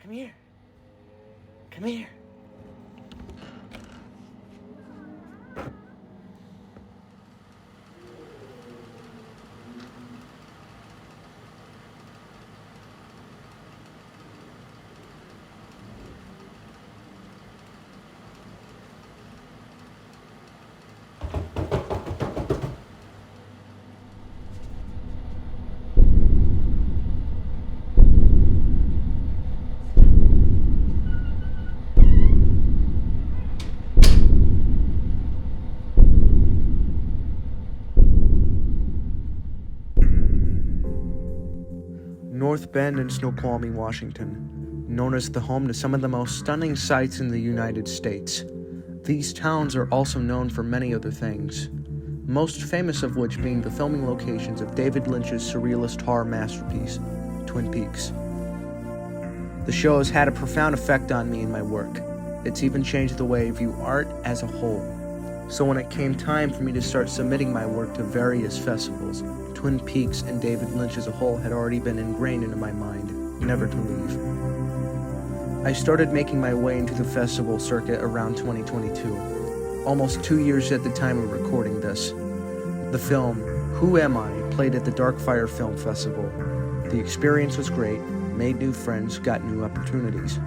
Come here. Come here. North Bend in Snoqualmie, Washington, known as the home to some of the most stunning sights in the United States. These towns are also known for many other things, most famous of which being the filming locations of David Lynch's surrealist horror masterpiece, Twin Peaks. The show has had a profound effect on me and my work. It's even changed the way I view art as a whole. So when it came time for me to start submitting my work to various festivals, Twin Peaks and David Lynch as a whole had already been ingrained into my mind, never to leave. I started making my way into the festival circuit around 2022, almost 2 years at the time of recording this. The film, Who Am I?, played at the Darkfire Film Festival. The experience was great, made new friends, got new opportunities.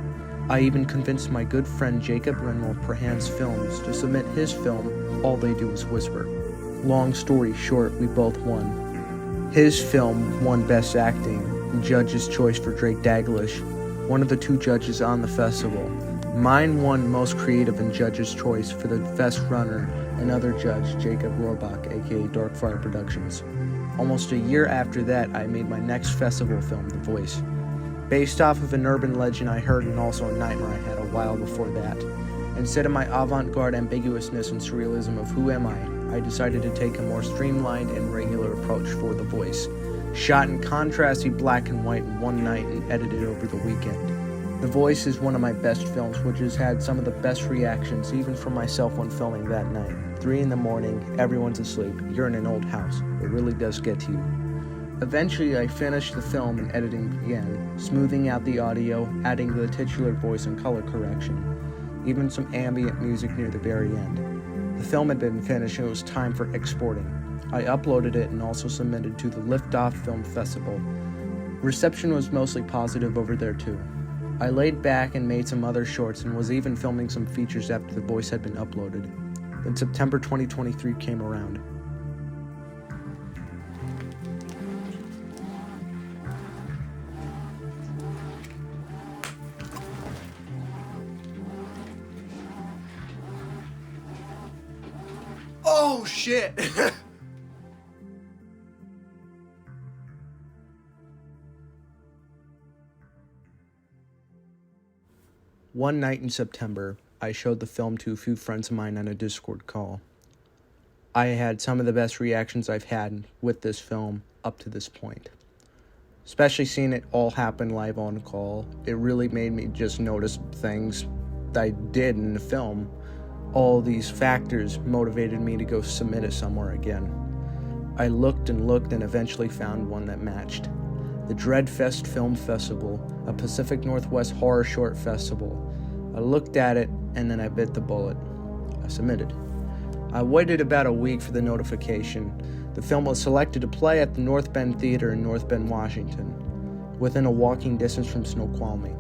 I even convinced my good friend Jacob Renwell of Prahans Films to submit his film, All They Do Is Whisper. Long story short, we both won. His film won Best Acting, and Judge's Choice for Drake Daglish, one of the two judges on the festival. Mine won Most Creative and Judge's Choice for the Best Runner, and other judge, Jacob Rohrbach, aka Darkfire Productions. Almost a year after that, I made my next festival film, The Voice. Based off of an urban legend I heard and also a nightmare I had a while before that. Instead of my avant-garde ambiguousness and surrealism of Who Am I decided to take a more streamlined and regular approach for The Voice. Shot in contrasty black and white in one night and edited over the weekend. The Voice is one of my best films, which has had some of the best reactions, even from myself when filming that night. 3 a.m, everyone's asleep, you're in an old house. It really does get to you. Eventually, I finished the film and editing began, smoothing out the audio, adding the titular voice and color correction, even some ambient music near the very end. The film had been finished and it was time for exporting. I uploaded it and also submitted to the Liftoff Film Festival. Reception was mostly positive over there too. I laid back and made some other shorts and was even filming some features after The Voice had been uploaded. Then September 2023 came around. Oh shit! One night in September, I showed the film to a few friends of mine on a Discord call. I had some of the best reactions I've had with this film up to this point. Especially seeing it all happen live on call, it really made me just notice things that I did in the film. All these factors motivated me to go submit it somewhere again. I looked and eventually found one that matched. The Dreadfest Film Festival, a Pacific Northwest horror short festival. I looked at it and then I bit the bullet. I submitted. I waited about a week for the notification. The film was selected to play at the North Bend Theater in North Bend, Washington, within a walking distance from Snoqualmie.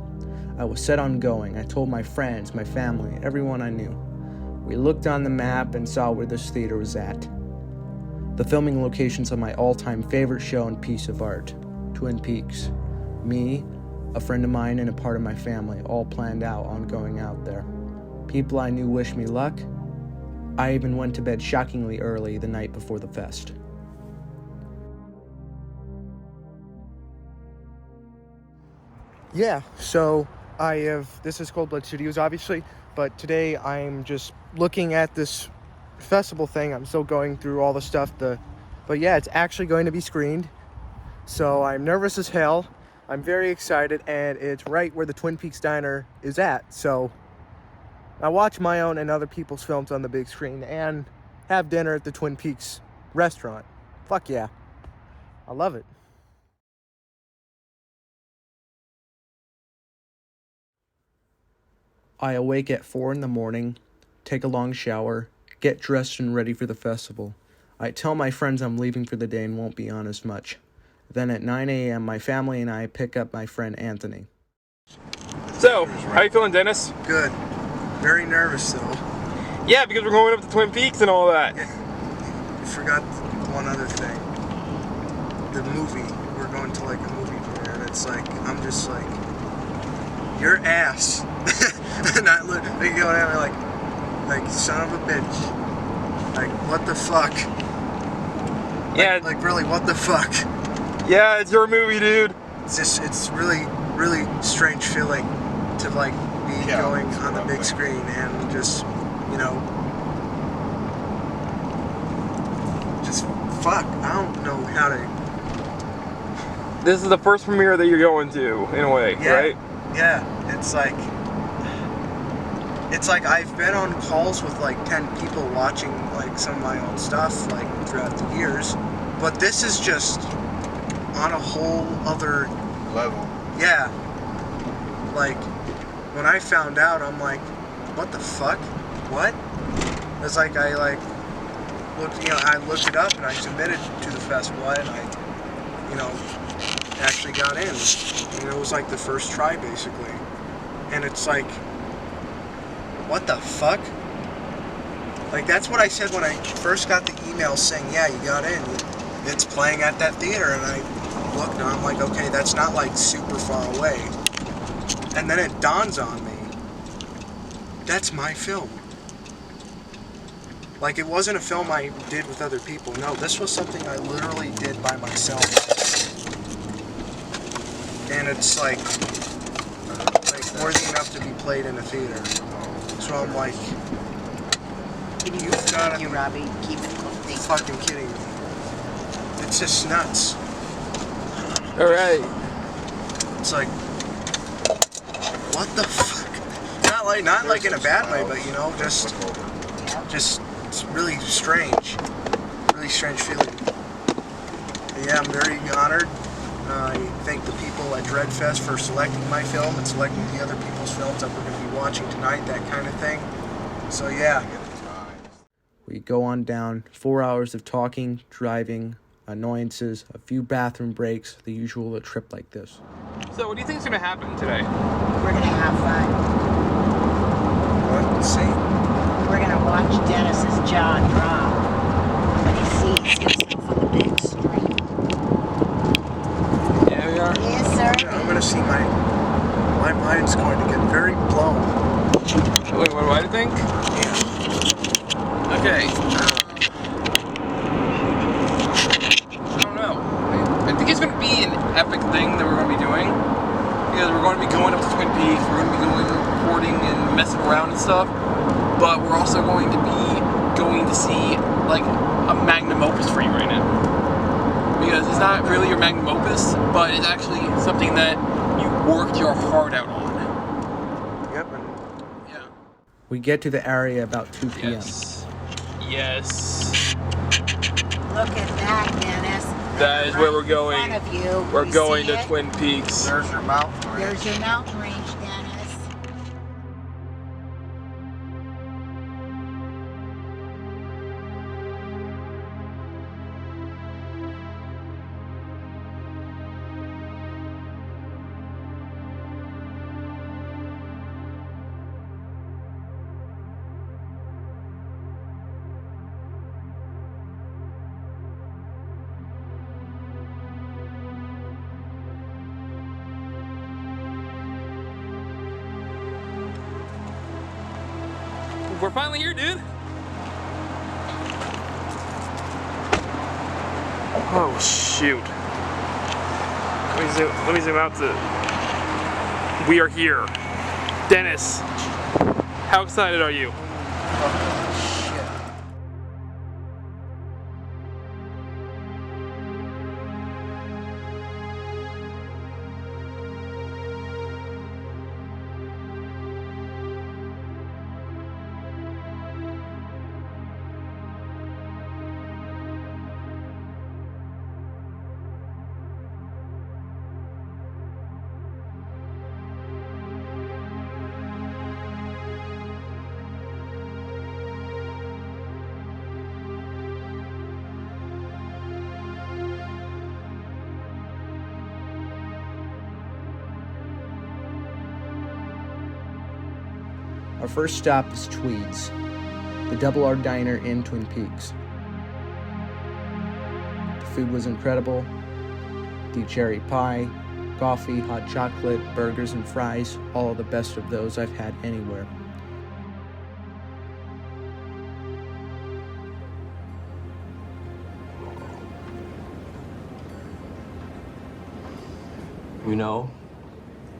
I was set on going. I told my friends, my family, everyone I knew. We looked on the map and saw where this theater was at. The filming locations of my all-time favorite show and piece of art, Twin Peaks. Me, a friend of mine, and a part of my family all planned out on going out there. People I knew wished me luck. I even went to bed shockingly early the night before the fest. Yeah, so this is Cold Blood Studios, obviously, but today I'm just looking at this festival thing. I'm still going through all the stuff, but yeah, it's actually going to be screened, so I'm nervous as hell. I'm very excited, and it's right where the Twin Peaks Diner is at, so I watch my own and other people's films on the big screen and have dinner at the Twin Peaks restaurant. Fuck yeah, I love it. I awake at 4 in the morning, take a long shower, get dressed and ready for the festival. I tell my friends I'm leaving for the day and won't be on as much. Then at 9 a.m., my family and I pick up my friend Anthony. So, how you feeling, Dennis? Good. Very nervous, though. Yeah, because we're going up to Twin Peaks and all that. Yeah. I forgot one other thing. The movie. We're going to like a movie premiere, and it's like, I'm just like, your ass. And I look, they go at me like, son of a bitch. Like, what the fuck? Yeah. Like really, what the fuck? Yeah, it's your movie, dude. It's really, really strange feeling to like be going on the big screen and just, you know, just fuck. I don't know how to. This is the first premiere that you're going to, in a way, right? Yeah, it's like I've been on calls with like 10 people watching like some of my own stuff like throughout the years, but this is just on a whole other level. Yeah. Like when I found out, I'm like, what the fuck? What? It's like I like looked, you know, I looked it up and I submitted to the festival and I, you know, actually got in. And it was like the first try basically. And it's like, what the fuck? Like that's what I said when I first got the email saying, yeah, you got in. It's playing at that theater, and I looked and I'm like, okay, that's not like super far away. And then it dawns on me, that's my film. Like it wasn't a film I did with other people. No, this was something I literally did by myself. And it's like worthy enough to be played in a theater. So I'm like, you've got to you, Robbie. Keep it be fucking kidding me. It's just nuts. Alright. It's like, what the fuck? Not like in a bad way, but you know, just it's really strange feeling. But yeah, I'm very honored. I thank the people at Dreadfest for selecting my film and selecting the other people's films that we're going to be watching tonight, that kind of thing. So yeah. We go on down, 4 hours of talking, driving, annoyances, a few bathroom breaks, the usual of a trip like this. So, what do you think is going to happen today? We're going to have fun. What? See? We're going to watch Dennis's jaw drop when he sees himself on the big screen. Yeah, we are. Yes, sir. I'm going to see my mind's going to get very blown. Wait, what do I think? Okay. I don't know. I think it's going to be an epic thing that we're going to be doing. Because we're going to be going up to Twin Peaks, we're going to be going recording and messing around and stuff. But we're also going to see like a magnum opus for you right now. Because it's not really your magnum opus, but it's actually something that you worked your heart out on. Yep. Yeah. We get to the area about 2 p.m. Yes. Look at that, Dennis. That is where we're going. In front of you. We're You going see to it? Twin Peaks. There's your mountain range. There's your mountain range, Dennis. We're finally here, dude. Oh shoot. Let me zoom out to. We are here. Dennis, how excited are you? Our first stop is Tweed's, the Double R Diner in Twin Peaks. The food was incredible. The cherry pie, coffee, hot chocolate, burgers, and fries, all the best of those I've had anywhere. You know,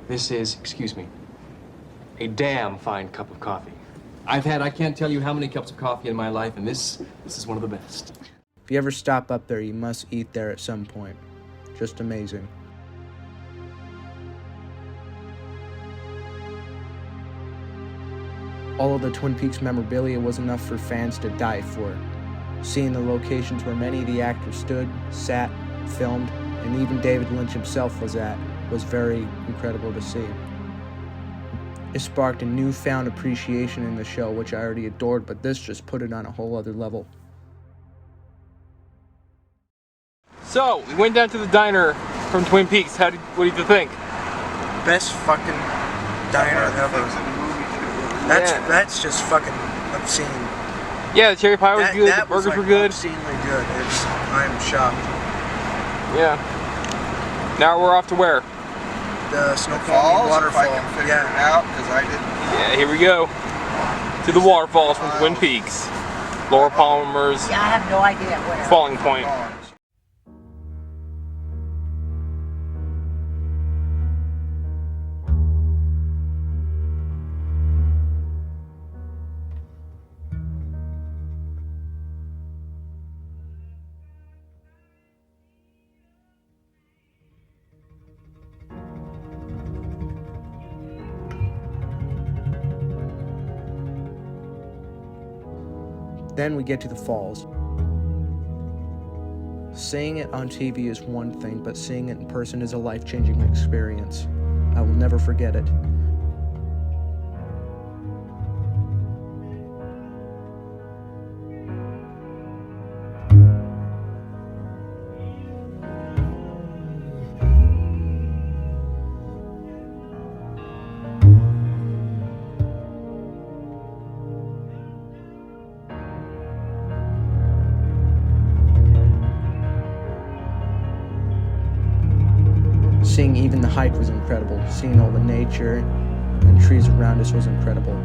this is, excuse me, a damn fine cup of coffee. I've had, I can't tell you how many cups of coffee in my life, and this is one of the best. If you ever stop up there, you must eat there at some point. Just amazing. All of the Twin Peaks memorabilia was enough for fans to die for. Seeing the locations where many of the actors stood, sat, filmed, and even David Lynch himself was at was very incredible to see. It sparked a newfound appreciation in the show, which I already adored, but this just put it on a whole other level. So, we went down to the diner from Twin Peaks. What did you think? Best fucking diner ever. That's just fucking obscene. Yeah, the cherry pie was good, the burgers were good. Obscenely good. I'm shocked. Yeah. Now we're off to where? The Snoqualmie waterfall. If I can figure it out, because I didn't. Yeah, here we go. To the waterfalls from Twin Peaks. Laura Palmer's Yeah, I have no idea where. Falling Point. Then we get to the falls. Seeing it on TV is one thing, but seeing it in person is a life-changing experience. I will never forget it. Seeing even the hike was incredible. Seeing all the nature and trees around us was incredible.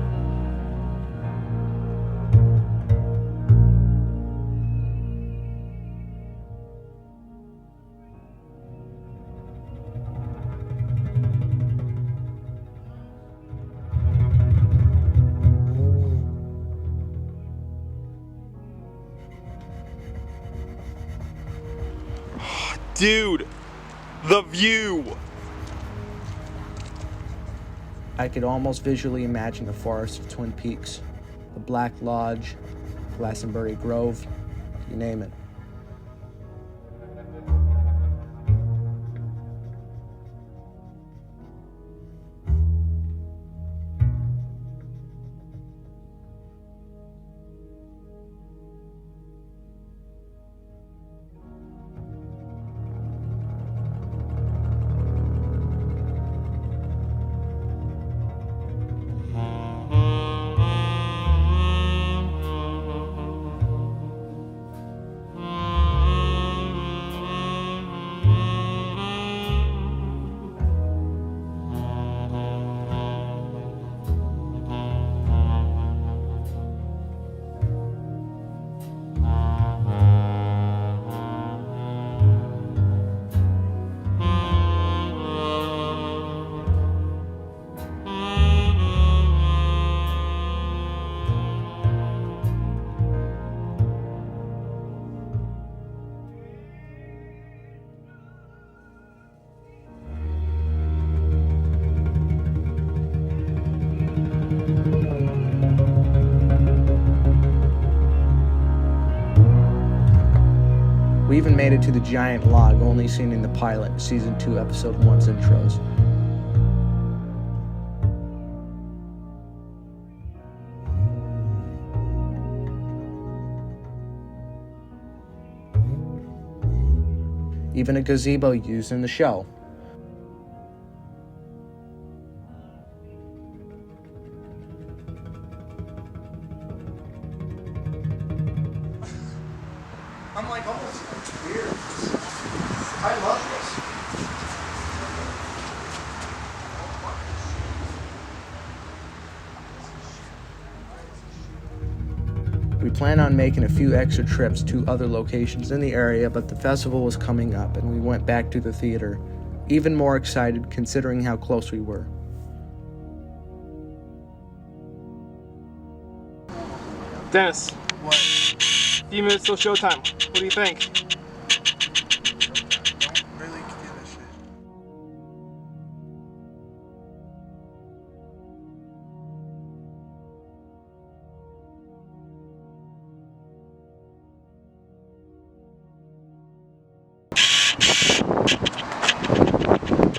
Dude, the view! I could almost visually imagine the forest of Twin Peaks, the Black Lodge, Glastonbury Grove, you name it. We even made it to the giant log, only seen in the pilot, Season 2, Episode 1's intros. Even a gazebo used in the show. planned on making a few extra trips to other locations in the area, but the festival was coming up and we went back to the theater, even more excited considering how close we were. Dennis, What? few minutes till showtime. What do you think? Don't really give a shit.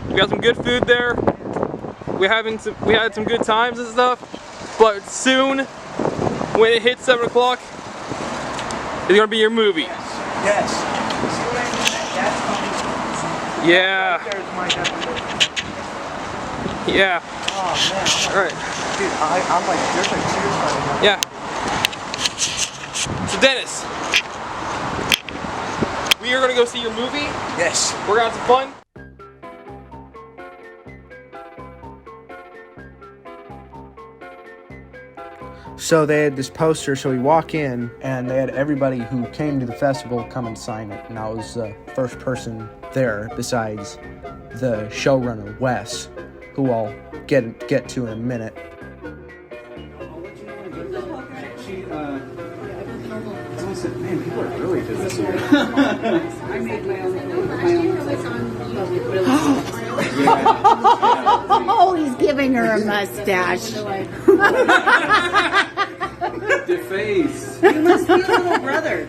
We got some good food there. We had some good times and stuff. But soon, when it hits 7 o'clock, it's gonna be your movie. Yes. See what I mean? That's my, Yeah. there's my definition. Yeah. Oh man. All right. Dude, I'm like, there's like tears running down. Yeah. So Dennis, we are gonna go see your movie. Yes. We're gonna have some fun. So they had this poster, so we walk in, and they had everybody who came to the festival come and sign it, and I was the first person there besides the showrunner, Wes, who I'll get to in a minute. Man, people are really busy this year. I made my Oh, he's giving her a mustache. Your face. You must be a little brother.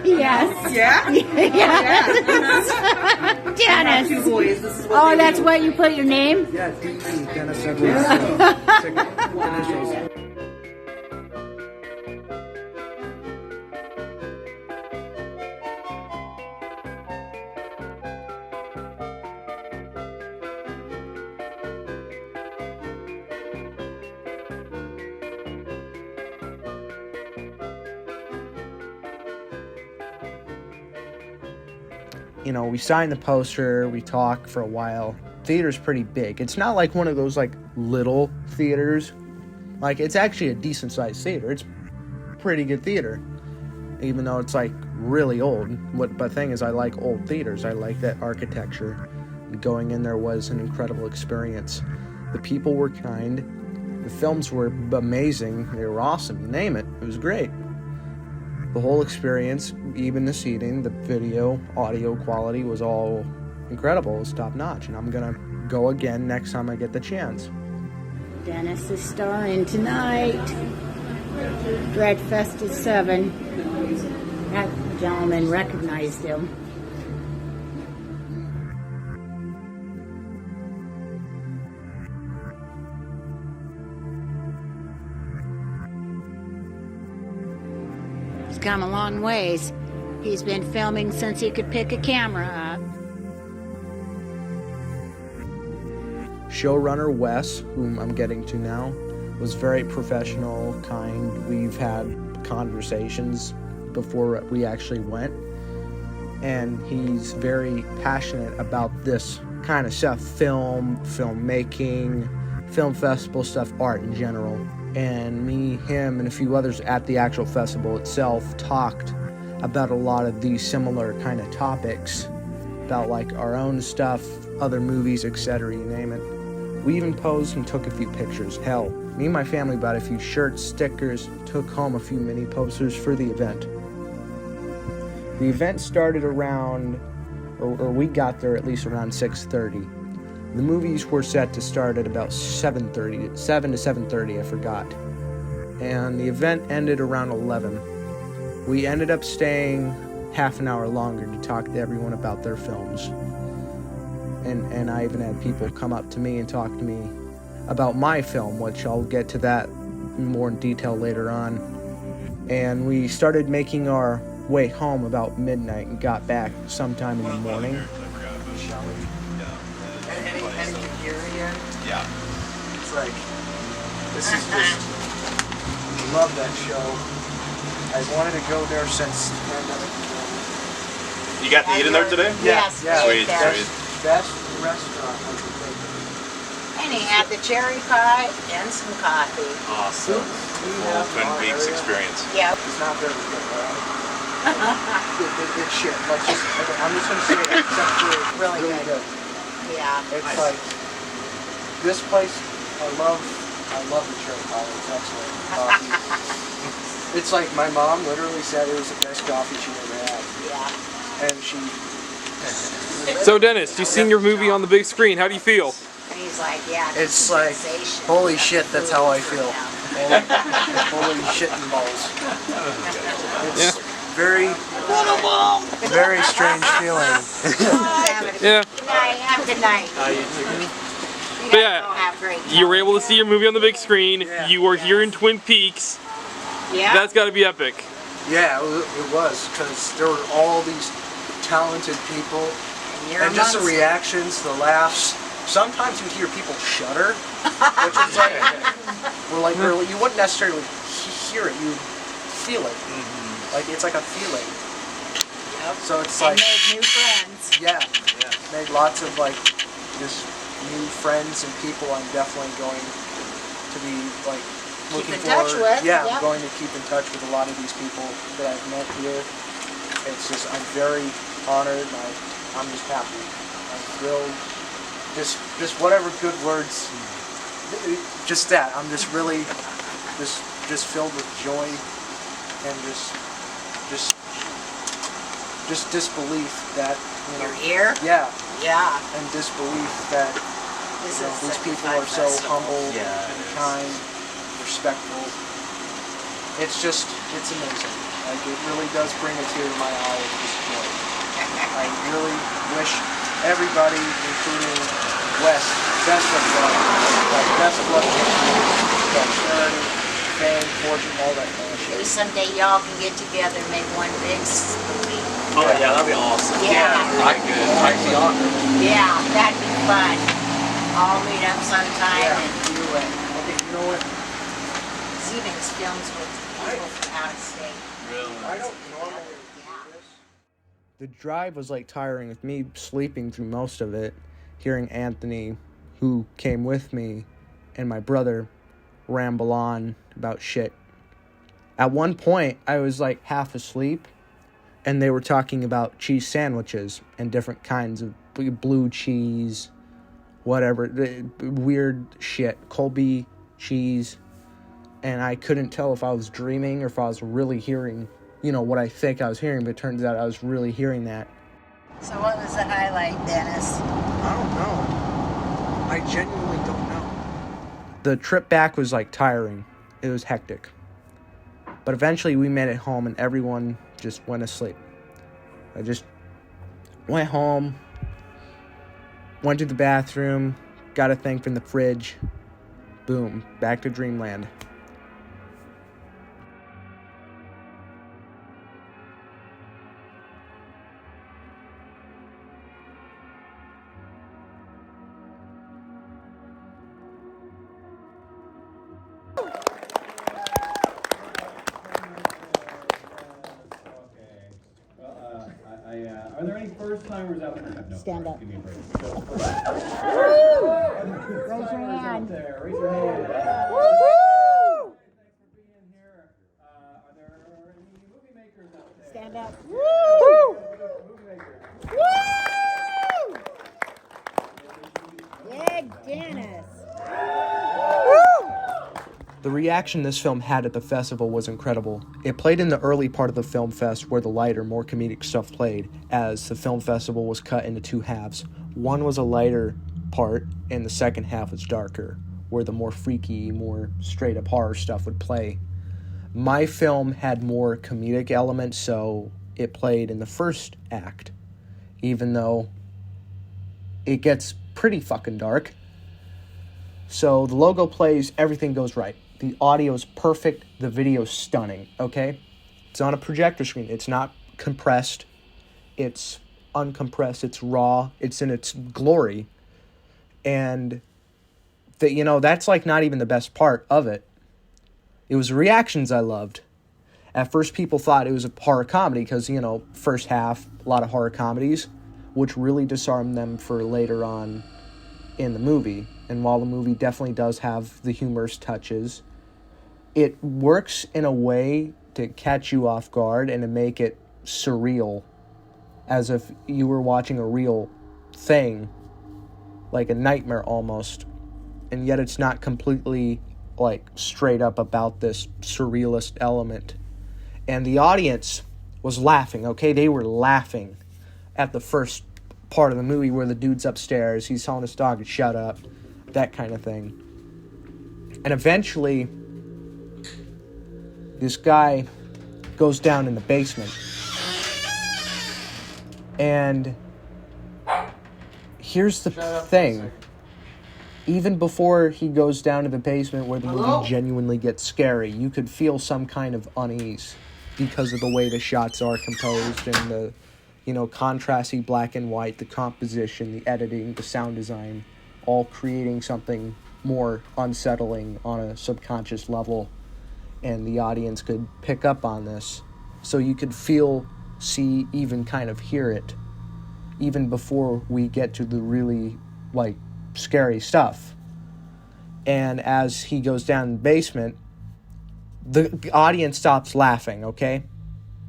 Yes. Yeah? Yes. Dennis. Two boys. This is what Oh, that's why you put your name? Yeah, DT, Dennis Edwards. Initials. You know, we signed the poster, we talk for a while. Theater's pretty big. It's not like one of those like little theaters. Like, it's actually a decent sized theater. It's pretty good theater, even though it's like really old. But the thing is, I like old theaters. I like that architecture. Going in there was an incredible experience. The people were kind. The films were amazing. They were awesome. You name it. It was great. The whole experience, even the seating, the video, audio quality was all incredible. It was top notch, and I'm gonna go again next time I get the chance. Dennis is starring tonight. Dreadfest is 7. That gentleman recognized him. He's come a long ways. He's been filming since he could pick a camera up. Showrunner Wes, whom I'm getting to now, was very professional, kind. We've had conversations before we actually went, and he's very passionate about this kind of stuff: filmmaking, film festival stuff, art in general. And me, him, and a few others at the actual festival itself talked about a lot of these similar kind of topics, about like our own stuff, other movies, etc., you name it. We even posed and took a few pictures. Hell, me and my family bought a few shirts, stickers, took home a few mini posters for the event. The event started around, or we got there at least around 6:30. The movies were set to start at about 7 to 7:30, I forgot. And the event ended around 11. We ended up staying half an hour longer to talk to everyone about their films. And I even had people come up to me and talk to me about my film, which I'll get to that more in detail later on. And we started making our way home about midnight and got back sometime in the morning. Any Gagarian? Yeah. It's like, this is just, love that show. I wanted to go there since the pandemic began. You got to eat in there today? Yes. Yeah. Sweet, yes. sweet. Best restaurant I could think of. And he had the cherry pie and some coffee. Awesome. Full Twin Peaks experience. Yep. It's not very good, right? It's shit. Like, I'm just gonna say it, except for Really good. Yeah. It's like this place. I love the cherry pie. It's excellent. It's like my mom literally said it was the best coffee she ever had. Yeah. And she. So Dennis, you seen your movie on the big screen. How do you feel? And he's like, yeah. It's like, sensation. holy shit, that's how I feel. Holy shit and balls. It's very, very strange feeling. Yeah. Good night. Have a good night. You But guys yeah, all have great you were able to see your movie on the big screen. Yeah. You were here in Twin Peaks. Yeah. That's got to be epic. Yeah, it was, because there were all these talented people, You're and just the amongst reactions, the laughs. Sometimes you hear people shudder, which is like, you wouldn't necessarily hear it, you feel it. Like, it's like a feeling. Yep. So it's And like, made new friends. yeah, made lots of like just new friends and people I'm definitely going to be like looking in touch forward. with, Yeah, yep. I'm going to keep in touch with a lot of these people that I've met here. It's just, I'm very honored and I'm just happy. I'm thrilled. Just whatever good words, just that. I'm just really just filled with joy and just disbelief that, you know, You're here? yeah, Yeah. and disbelief that This you know, is these such a people fun are so festival. humble, Yeah, and it is. kind, respectful. It's amazing. Like, it really does bring a tear to my eye of just joy. I really wish everybody, including Wes, best of luck. Like, best of luck to Charity, Fame, Fortune, all that kind of Maybe shit. someday y'all can get together and make one big movie. Oh yeah, that'd be awesome. Yeah. I could. I'd be honored. Yeah, that'd be fun. All meet up sometime Yeah. and do it. Okay, you know what? Stevens films with people from out of state. Really. I don't normally Yeah. do this. The drive was like tiring with me sleeping through most of it, hearing Anthony, who came with me, and my brother ramble on about shit. At one point, I was like half asleep, and they were talking about cheese sandwiches and different kinds of blue cheese, whatever, weird shit, Colby cheese, and I couldn't tell if I was dreaming or if I was really hearing, you know, what I think I was hearing, but it turns out I was really hearing that. So what was the highlight, Dennis? I don't know. I genuinely don't know. The trip back was like tiring. It was hectic. But eventually we made it home and everyone just went to sleep. I just went home, went to the bathroom, got a thing from the fridge. Boom, back to dreamland. Are there any first timers out there? No, Stand up. Give me a break. Raise your hand. There, raise your hand. Woo-hoo! Thanks for being here. Are there any movie makers out there? Stand up. Movie makers. Yeah, Dennis. The reaction this film had at the festival was incredible. It played in the early part of the film fest where the lighter, more comedic stuff played, as the film festival was cut into two halves. One was a lighter part, and the second half was darker, where the more freaky, more straight-up horror stuff would play. My film had more comedic elements, so it played in the first act, even though it gets pretty fucking dark. So the logo plays, everything goes right. The audio's perfect, the video's stunning, okay? It's on a projector screen. It's not compressed. It's uncompressed. It's raw. It's in its glory. And that's like not even the best part of it. It was reactions I loved. At first people thought it was a horror comedy because, first half, a lot of horror comedies, which really disarmed them for later on in the movie. And while the movie definitely does have the humorous touches, it works in a way to catch you off guard and to make it surreal, as if you were watching a real thing, like a nightmare almost. And yet it's not completely, like, straight up about this surrealist element. And the audience was laughing, okay? They were laughing at the first part of the movie where the dude's upstairs, he's telling his dog to shut up, that kind of thing. And eventually, this guy goes down in the basement. And here's the thing. Even before he goes down to the basement where the movie genuinely gets scary, you could feel some kind of unease because of the way the shots are composed and the, contrasty black and white, the composition, the editing, the sound design, all creating something more unsettling on a subconscious level. And the audience could pick up on this. So you could feel, see, even kind of hear it, even before we get to the really, scary stuff. And as he goes down the basement, the audience stops laughing, okay?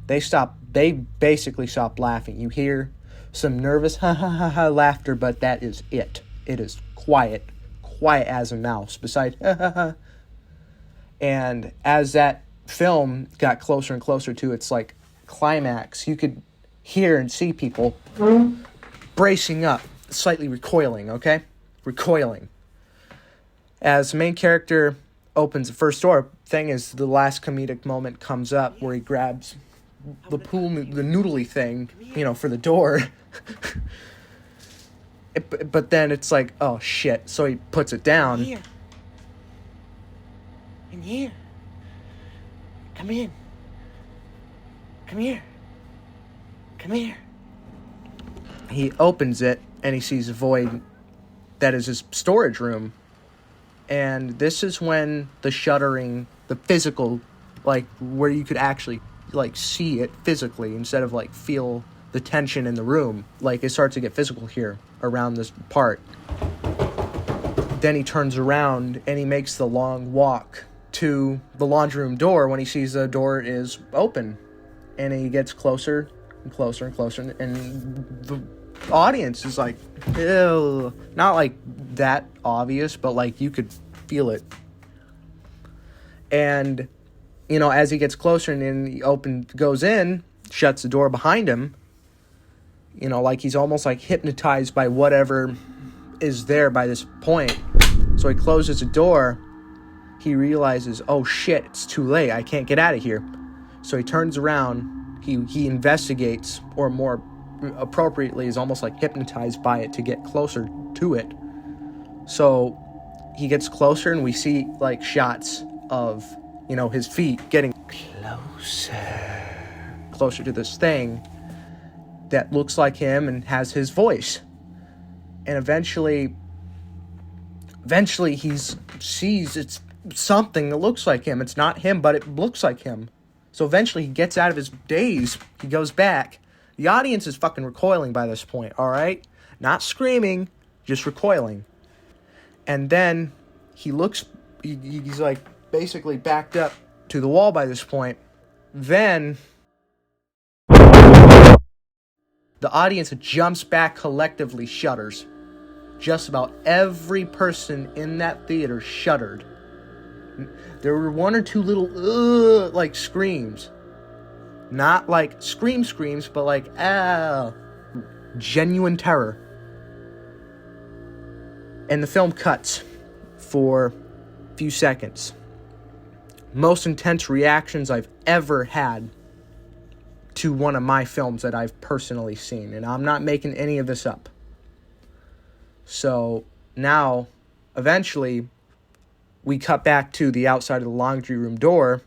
They basically stop laughing. You hear some nervous ha ha ha ha laughter, but that is it. It is quiet as a mouse, besides ha ha ha. And as that film got closer and closer to its, climax, you could hear and see people bracing up, slightly recoiling, okay? Recoiling. As the main character opens the first door, thing is, the last comedic moment comes up where he grabs the noodly thing, for the door. But then it's like, oh shit, so he puts it down. Here. In here. Come in. Come here. Come here. He opens it, and he sees a void that is his storage room. And this is when the shuddering, the physical, where you could actually, see it physically instead of, feel the tension in the room. It starts to get physical here around this part. Then he turns around, and he makes the long walk to the laundry room door when he sees the door is open. And he gets closer and closer and closer, and the audience is like, ew. Not that obvious, but you could feel it. And as he gets closer and then he goes in, shuts the door behind him, he's almost hypnotized by whatever is there by this point. So he closes the door. He realizes, oh shit, it's too late, I can't get out of here. So he turns around, he investigates, or more appropriately is almost hypnotized by it to get closer to it. So he gets closer, and we see shots of his feet getting closer to this thing that looks like him and has his voice. And eventually he sees it's something that looks like him. It's not him, but it looks like him. So eventually he gets out of his daze. He goes back. The audience is fucking recoiling by this point, all right? Not screaming, just recoiling. And then he looks, he's basically backed up to the wall by this point. Then the audience jumps back, collectively shudders. Just about every person in that theater shuddered. There were one or two little screams. Not screams, but genuine terror. And the film cuts for a few seconds. Most intense reactions I've ever had to one of my films that I've personally seen. And I'm not making any of this up. So now, eventually, we cut back to the outside of the laundry room door.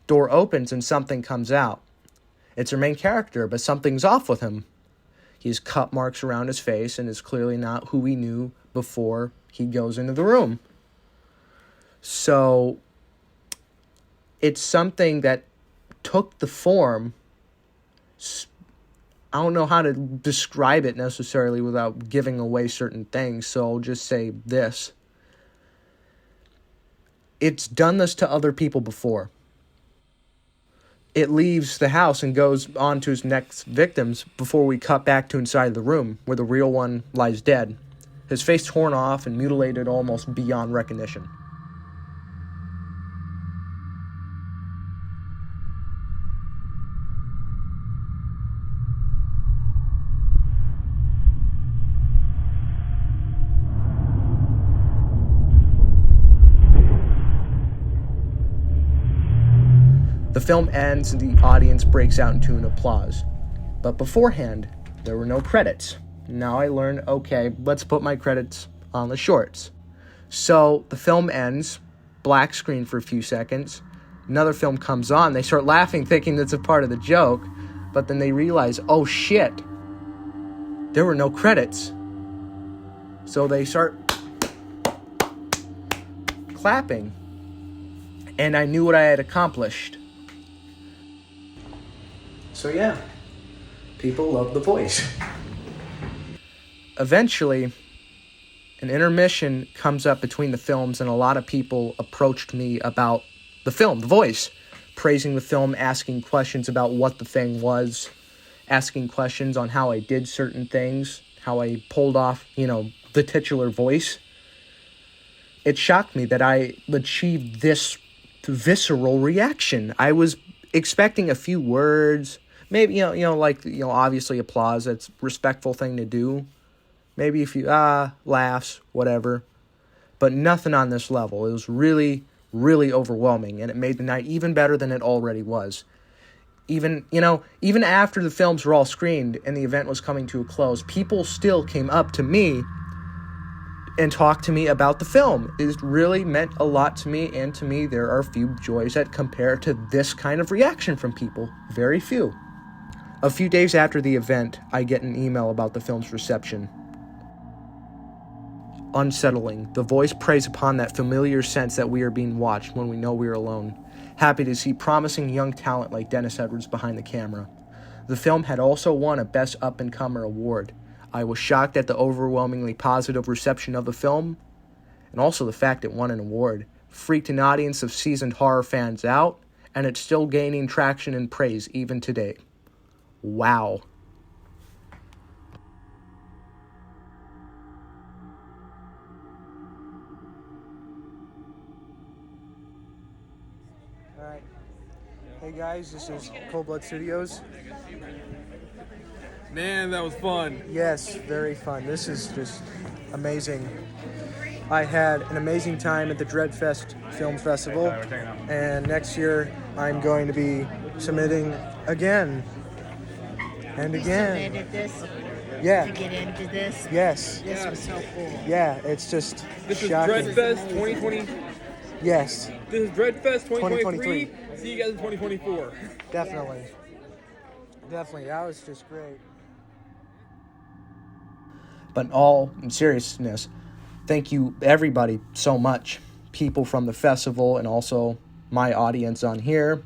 Door opens and something comes out. It's our main character, but something's off with him. He has cut marks around his face and is clearly not who we knew before he goes into the room. So it's something that took the form I don't know how to describe it necessarily without giving away certain things, so I'll just say this. It's done this to other people before. It leaves the house and goes on to its next victims before we cut back to inside the room where the real one lies dead, his face torn off and mutilated almost beyond recognition. The film ends and the audience breaks out into an applause. But beforehand, there were no credits. Now I learned, okay, let's put my credits on the shorts. So the film ends, black screen for a few seconds. Another film comes on. They start laughing, thinking that's a part of the joke. But then they realize, oh shit, there were no credits. So they start clapping. And I knew what I had accomplished. So yeah, people love The Voice. Eventually, an intermission comes up between the films and a lot of people approached me about the film, The Voice, praising the film, asking questions about what the thing was, asking questions on how I did certain things, how I pulled off, the titular voice. It shocked me that I achieved this visceral reaction. I was expecting a few words, maybe, obviously applause. That's a respectful thing to do. Maybe a few, laughs, whatever. But nothing on this level. It was really, really overwhelming. And it made the night even better than it already was. Even after the films were all screened and the event was coming to a close, people still came up to me and talked to me about the film. It really meant a lot to me, and to me there are few joys that compare to this kind of reaction from people. Very few. A few days after the event, I get an email about the film's reception. Unsettling. The Voice preys upon that familiar sense that we are being watched when we know we are alone. Happy to see promising young talent like Dennis Edwards behind the camera. The film had also won a Best Up-and-Comer award. I was shocked at the overwhelmingly positive reception of the film, and also the fact it won an award. Freaked an audience of seasoned horror fans out, and it's still gaining traction and praise even today. Wow. Alright. Hey guys, this is Cold Blood Studios. Man, that was fun. Yes, very fun. This is just amazing. I had an amazing time at the Dreadfest Film Festival, and next year I'm going to be submitting again and again. You submitted this Yeah. to get into this? Yes. This was so cool. Yeah, it's just This shocking. is Dreadfest 2020. Yes, This is Dreadfest 2023. 2023. See you guys in 2024. definitely. Definitely, that was just great. But in seriousness, thank you everybody so much. People from the festival and also my audience on here,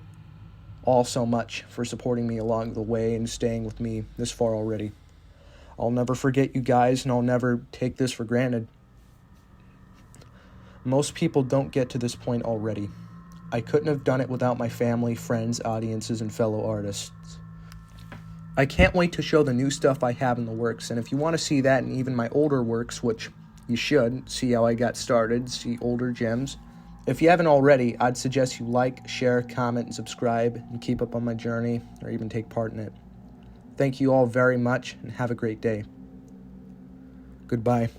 all so much for supporting me along the way and staying with me this far already. I'll never forget you guys, and I'll never take this for granted. Most people don't get to this point already. I couldn't have done it without my family, friends, audiences, and fellow artists. I can't wait to show the new stuff I have in the works, and if you want to see that and even my older works, which you should, see how I got started, see older gems. If you haven't already, I'd suggest you like, share, comment, and subscribe, and keep up on my journey, or even take part in it. Thank you all very much, and have a great day. Goodbye.